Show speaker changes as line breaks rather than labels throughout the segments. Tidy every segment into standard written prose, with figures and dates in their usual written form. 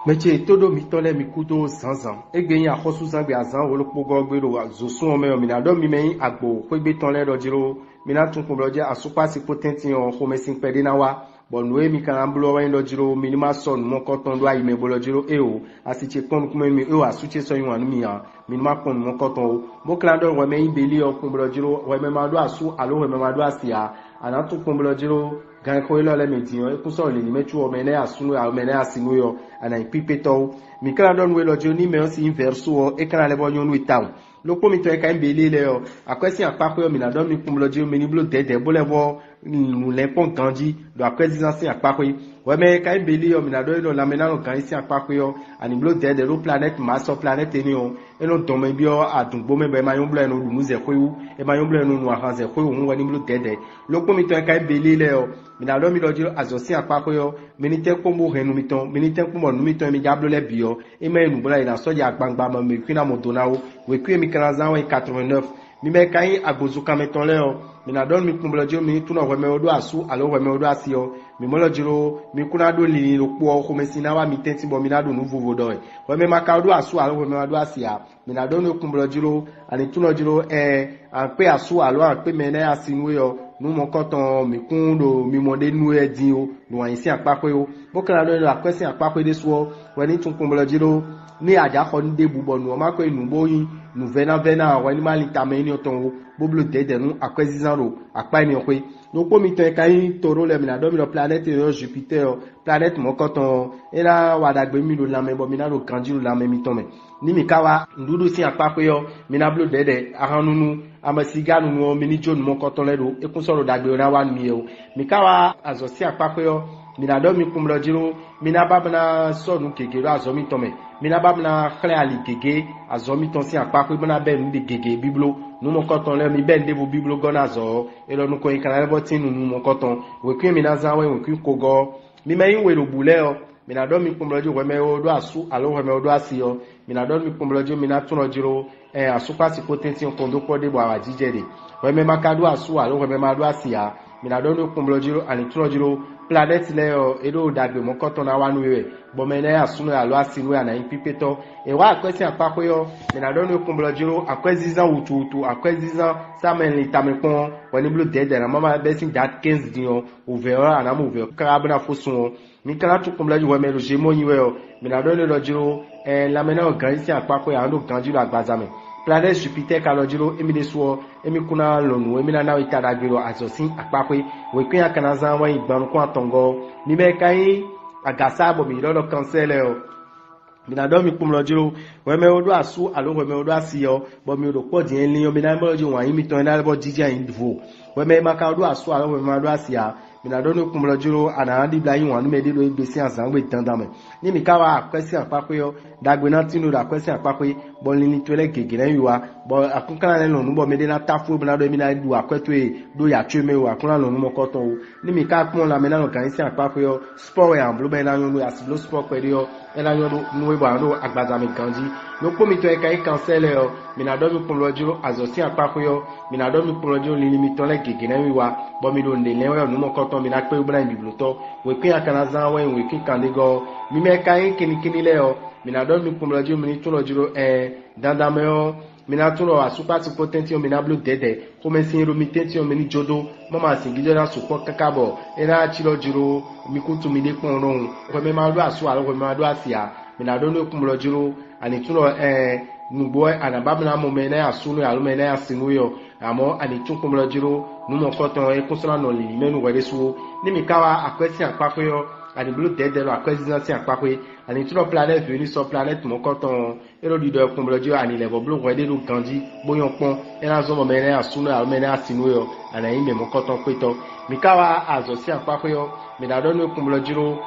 Meche todo mitole mikudo zanzan. Egbeyin akosu zangbe azan wolo pogo gbero zosun ome o mina do mi meyin agbo kwegbe ton le dojiro mina tun kun bloje asupa si potenti on homesin pede na wa bonwe mi kan ambulo wa dojiro minima son mo koton do ayime bolojiro o asiche kon kuma mi o asuche so yin anu mi ya minima kon mo koton o mo klando wa meyin beli o kun blojiro wa me ma do asu alo wa me ma do asia ana tun kun blojiro gan ko ilo le median e kun so le ni mechu o mene asunu a mene asinu yo ana ipipeto mi kala don we lojo ni me si inverso o e kala le bo nyonu itaw lo po mi to e ka mbele le o akwesi apako yo mi na don mi kum lojo mi ni blo dede bo le bo nu le pon kanji do akwesi zansi apako we me ka mbele yo mi na do lo la me na lo kan si apako yo ani blo dede lo planet mars o planet ni o e lo don me bi o adungbo me be ma yon blo enu lu muze ko yu e ma yon blo enu nu ahanze ko yu won ni blo dede lo po mi to e ka mbele le o mi na do mi lojo azosi apako yo mi ni te ko mo renu mi ton mi ni te ko mo nu mi ton mi jablo le bi yo e me enu bola ina soja gbangba mo mi kwina mo donawo we kwi mi kan zan 89 mi me kai agbozuka meton le o mi na don mi kumblojo mi tuna we me odo asu alo we me odo asio mi mo lojiro mi kuna do li lo po ko me sinawa mi tenti bo mi na do nu vovo do we me maka odo asu alo we me odo asia mi na don mi kumblojiro ani tuna jiro an pe asu alo an pe me na asinu yo nu mo koton mi kun do mi mo de nu e din o no an si apapo o bo kan do la kwesi apapo de so we ni tun kumblojiro ni aja ko nde bubo nu o ma ko inu boyin nu vena wa ni mali tame ni oton boblo dede nu akwezizan ro apa ni okwe no po mi to kan toro le mi na do mi lo planet yo Jupiter planet mo koton era wadagbe mi lo lame bo mi na ro kanji lo lame mi to me ni mi kawa ndudu si apapo yo mi na blo dede ahanunu amasiga nu mi ni jonu mo koton le ro ekun soro dagbe na wa mi o mi kawa azo si apapo yo mi na do mi kumlojiro mi na babna sonu kegero azo mi to me mi na babna khle ali gege azo mi ton si apapo mi na be ndi gege biblo nu mo koton le mi be nde bu biblo gona zo elo nu ko ikana le botinu nu mo koton we kwi mi na zanwe we kwi kogo mi me yin we ro bule o mi na do mi kumlojo we me odo asu alo we me odo asio mi na do mi kumlojo mi na tunojiro asupa si potenti kondo ko de bo awajijede we me makadu asu alo we me madu asia mi na do mi kumlojo ani tunojiro planet le o edo dagbe mo koton na wanu we bo me na asunu alo asinu ana ipipeto e wa akwesi apapo yo mi na do mi kumlojo akwezizan ututu akwezizan samen litamekon woni blu dede na mama besin dat 15 din o vera ana mo vera karabna fosun mi kana tu kumlojo we me lo je mo yin we o mi na do ni lojiro la me na organisi apapo ya ndo ganjiro agbazame planet Jupiter kalojiro emi de so emi kuna lonu emi na itada gbero azosin apapo we kun akana zan wa igban ko atongo ni me kai agasa bo mi lo cancel o mi na do mi kumlojiro we me odo asu alo we me odo asiyo bo mi odo po din liyo mi na mo jo wan mi ton na bo jija indvo we me maka odo asu alo we me odo asiya mi na do ni kumlojiro ana di blayin wan me de do igbesi asan we dandame ni mi kawa akwesi apapo yo dagbe na tinu da akwesi apapo bo ni tole gegere yiwa bo akunkana le lonu bo me de na tafu bi na do mi na du akweto do ya tweme o akuna lonu mo koton o ni mi ka pon la me na kan si apapo yo sport we am blo be na yonu asiblo sport pe yo e na yonu nu we bo ando agbaza mi kanji no po mi to e kai cancel yo mi na do mi kumlojiro azosi apapo yo mi na do mi kumlojiro ni mi tole gegere yiwa bo mi do nde le we nu mo koton mi na pe ubna bibloto we pin akana zan we kin kandego mi me kai kinikini le yo mi na do mi kumlojiro mi ni tunojiro dandame o mi na tuno asupa ti potenti o mi na blu dede ko me sin ro mi tenti o mi ni jodo mama sin gijo na supo kakabo era chilojiro mi kutu mi de kun rohun ko me ma do asu alo ko me ma do asia mi na do no kumlojiro ani tuno nugbo anababna mo me na asunu alo me na asinu yo amo ani tun kumlojiro nu mo koton e kunsala no li menu wede suwo ni mi kawa akwesi apapo yo ani blu dede lo akwesi zansi apapo ani tuno planet venu so planet mo koton ero di do kumlojiro ani level blu wede lo ganji boyon pon e na zo mo me na asunu alo me na asinu yo ana ime mo koton peto mi kawa azosi apapo yo mi da do no kumlojiro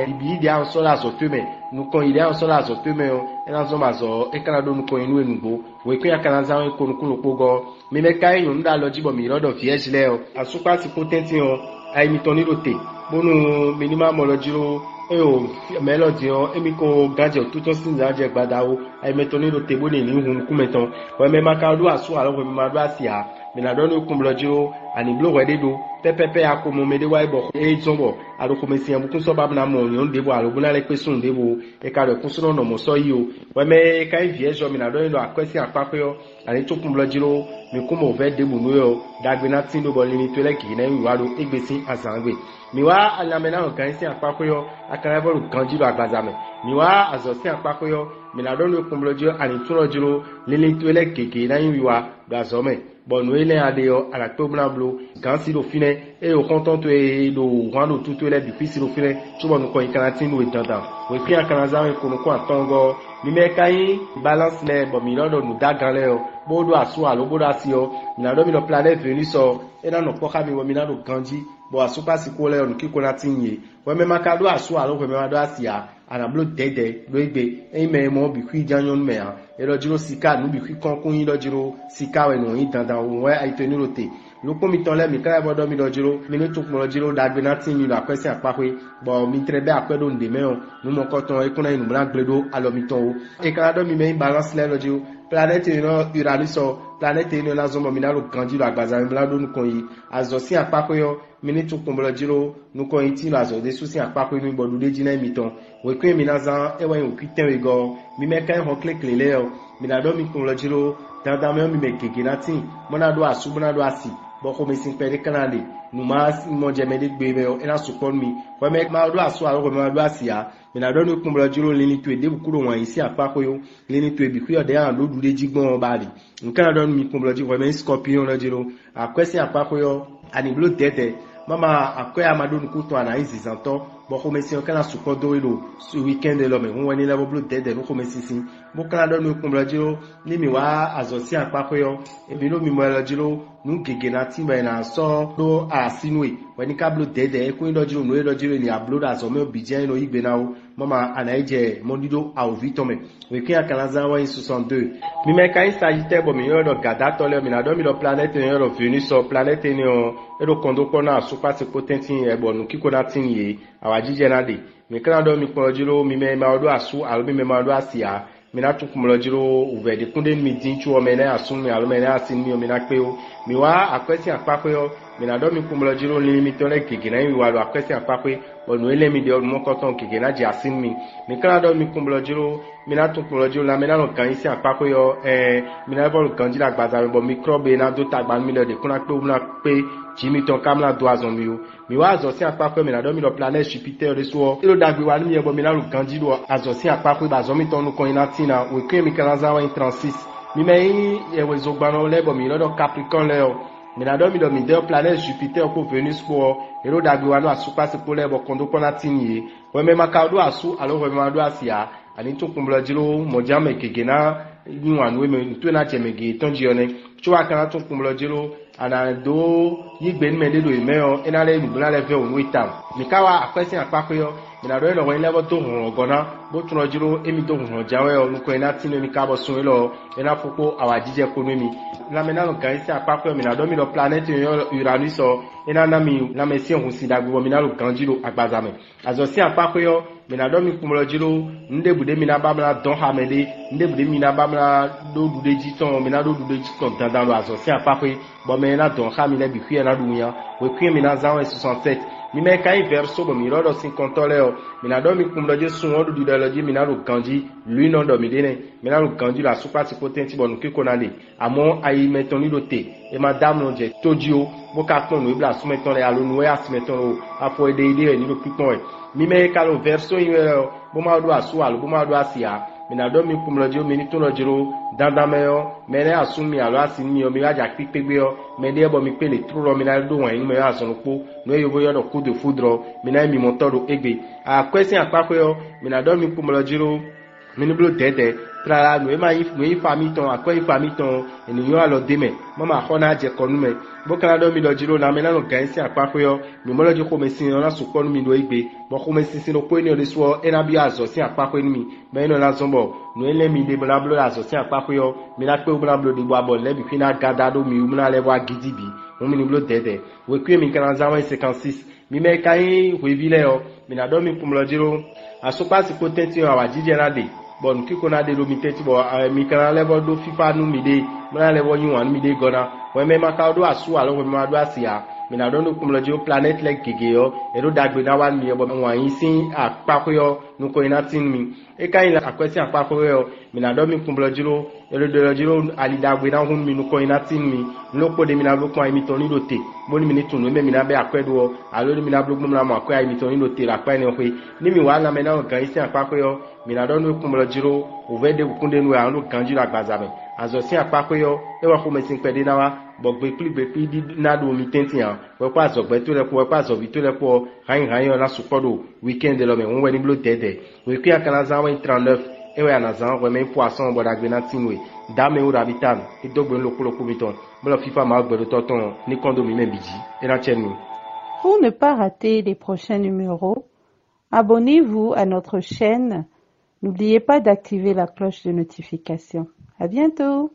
ibi ide an so la so teme nu kon ide an so la so teme o e na zo ma zo e kana do nu kon inu enugbo we kun akana zan we kon kun pogo mi me kai yun da lo jibo mi rodo fi ejile o asupa ti potenti o ai mi toni rote bonu minimum molojiro o melody o emi ko gaje tuto sin zaje gbadawo ai me toni rote boni ni hun kumeton we me maka do asu alo we ma do asia mi na do no kumlojiro ani blo we de do pepepe akomo me de wa ibo e zombo alo komesi amukun so babna mo nyon debo alo buna le pesun debo e ka le kunso no mo so yi o we me ka viejo mi na do ndo akwesi apakoyo ani to kun blojiro mi ko mo ve debo no yo dagbe na tin do bo ni to le ki na wi wa do egbesi azangbe mi wa alamena o kan si apakoyo akara bo ganjiro agbazame mi wa azosi apakoyo mi na do no kun blojiro ani tun rojiro lili to le keke na wi wa do azome bon nous ele adeo ala pe bla blo gansi do fine e o content e do rando tout ele difficile do fine chuba no ko ikanatinu we tanda we pri akanaza we ko no ko atongo mi me kai balance le bo mi lodo nu dagale o bodo asu alo bodo asio mi na do mi no planète venu so e na no poka mi wo mi na do ganji bo asu pasi ko le on ki ko natinye we me makado asu alo we me mado asia ana blo dede lo igbe e me mo bi kwi janyon me a e lo jiro sika nu bi kwi konkun yin lo jiro sika we no yin dandan o we aitenu rote lo ko mi ton le mi kra bodo mi lo jiro mi ni tun lo jiro dagbe na tin mi lo akwesi apapwe bo mi trebe akwedo nde me o nu mo koton e kuna inu bla gbedo alo mi ton o e kra do mi me balance le lo jiro planète Uranus planète ino na zomo mi na lo ganji lo agbaza mi bla do nu kon yi azosi apapwe yo mini tu kumbolo jiro nuko iti la zo de susi apako inu bodu de jina miton we kwen mi nazan e wen okiten we go mi me kan ho click lele o mi na do mi kumbolo jiro dada me mi me keke natin mo na do asu mo na do asi bo ko mi sin pere kanale nu ma mo je me de gbe me o ina support mi we me ma do asu aro ko ma do asi ya mi na do ni kumbolo jiro lini tu e de bukuro wan isi apako yo lini tu e bi ku yo de an do du de jigbon ba ri nkan do mi kumbolo jiro we me scorpion lo jiro akwesi apako yo ani blo dede mama akwe amadu nkuto ana izi zanto bo komesi on kana sukodo ilo su weekend lo me won ni level blo dede no komesi sin bo kana do no kumbla jiro ni mi wa azosi apakoyo ebi no mi mo lo jiro nu gege na ti me na so do asinwe weni ka blo dede e kun do jiro no e do jiro ni upload azo me obije no igbe na o mama anaije mondido a ovitome we kin akana za wa 62 mi me ka insagite bo mi yo do gada to le mi na do mi do planète yo do Venus so planète ni o e do kondo kona so pa se potentin e bo nu kiko na tin ye awajije na de mi kana do mi ko jiro mi me ma do asu alo mi me ma do asia mi na tun kumlo jiro uve de kunde mi din chu o me na asun mi alo me na asin mi o mi na pe o mi wa akwesi apapo yo mi na do mi kumlo jiro ni mi to le gege na wi wa do akwesi apapo onu ele mi de mo koton gege na ji asin mi kana do mi kumlo jiro mi na tun kumlo jiro la me na no kan isi apapo yo mi na bo kan ji la gbaza bo microbe na do tagba mi de kuna pe una pe jimi ton kamla do azon mi o mi wa azosi apapo mi na do mi do planète Jupiter de so ilo dagbe wa ni mi bo mi na lo ganji do azosi apapo ba zo mi ton no kon ina tina we kwe mi kana za wa 36 mi me e we zo gbano le bo mi lo Capricorn le o mi na do mi do mi de planète Jupiter ko Venus ko ilo dagbe wa no asupa se ko le bo kondo kona tinye we me makado asu alo we ma do asia ani to kumblo jiro mo jame kegena yiwan we me to na chemege tonji one chwa kana to kumblo jiro ana do yigbe nme de do emeo ina le nubula le ve onwe tam mikawa akwesi apapo yo mina do lo wen level to hun gona bo tun jiro emi to hun jawe o nuko ina tinu mi ka bo sun lo ina foko awajije konomi na mena lo kan isi apapo mina do mi lo planète Uranus so ina na mi na mesi hun sidagbo mina lo ganjiro agbazame azosi apapo yo mina do mi kumlo jiro nde bude mina bamla don hamele nde bude mina bamla do dude jiton mina do dude jiton dandan lo azosi apapo bo me na don hamile bi kwi na dunya we kwi mina za 67 mi me kai verso bo mi rodo 50 leo mina do mi kumlo je sun odu di lo je mina lo ganji lui non do mi dene mina lo ganji la super ti potenti bo nu kiko na le amo ayi meton ni do te e madame no je todio bo ka ton no ibla sumeton le alo no e asimeton o afo ide ide ni lo pipon e mi me ka lo verso yin bo ma do asu alo bo ma do asia mina do mi kumlo je mi ni to lo jiro dandan me yo me ne asun mi alo asin mi o mi aja pipegbe yo me de bo mi pe le tro mina do wan yin me asun po no e yo do coup de foudre mina mi montoro egbe a question apapo yo mina do mi kumlo jiro mini blo dede trala no e ma yi famille ton akwa famille ton eniyan alo deme mama khona je konu me bo kana do mi lo jiro na me na no gansi apapo yo mi mo lo je ko me sin na so konu mi do egbe bo ko me sin no ko ni o le so e na bi azo sin apapo ni mi me no la zombo no ele mi de bla blo azo sin apapo yo mi na pe bla blo de bo abo le bi fina gada do mi na le wa gidibi mo mi ni blo dede we kwe mi kana za 56 mi me kai we vile yo mi na do mi kumlo jiro asopa si potenti yo awajije na de bon kiko na de do mi teti bo mi kana level do fifa nu mi de na level yin wan mi de gona we me maka do asu alo we ma do asia mina don kumlo jo planet like gigeyo ero dagbe na wan mi obo wan yin sin apakoyo nuko ina tin mi e kan la akwesi apakoyo mina don mi kumlo jiro ero do jiro ali dagbe na hun mi nuko ina tin mi lopo de mina lokon ai mi ton ni lote boni mi ni tunu me mina be akwedo alo ni mina blogum na ma akwa ai mi ton ni lote la pa ni hwe ni mi wa na me na gan sin apakoyo mina don kumlo jiro ovede kunde nu anu ganju la gbazame azosi apakoyo e wa ko mesin pede na wa bogbe pli di na do mi tentian we kwa azogbe to le ko we kwa azobi to le ko hain na supodo weekend lo me won we ni blo dede we kwa kana za 39 e we na za we me poisson bo dagbe na tinwe dame o rabitan e dogbe lokolo miton blo fifa ma gbe toton ni kondo mi me biji e na chenni.
Pour ne pas rater les prochains numéros, abonnez-vous à notre chaîne. N'oubliez pas d'activer la cloche de notification. À bientôt!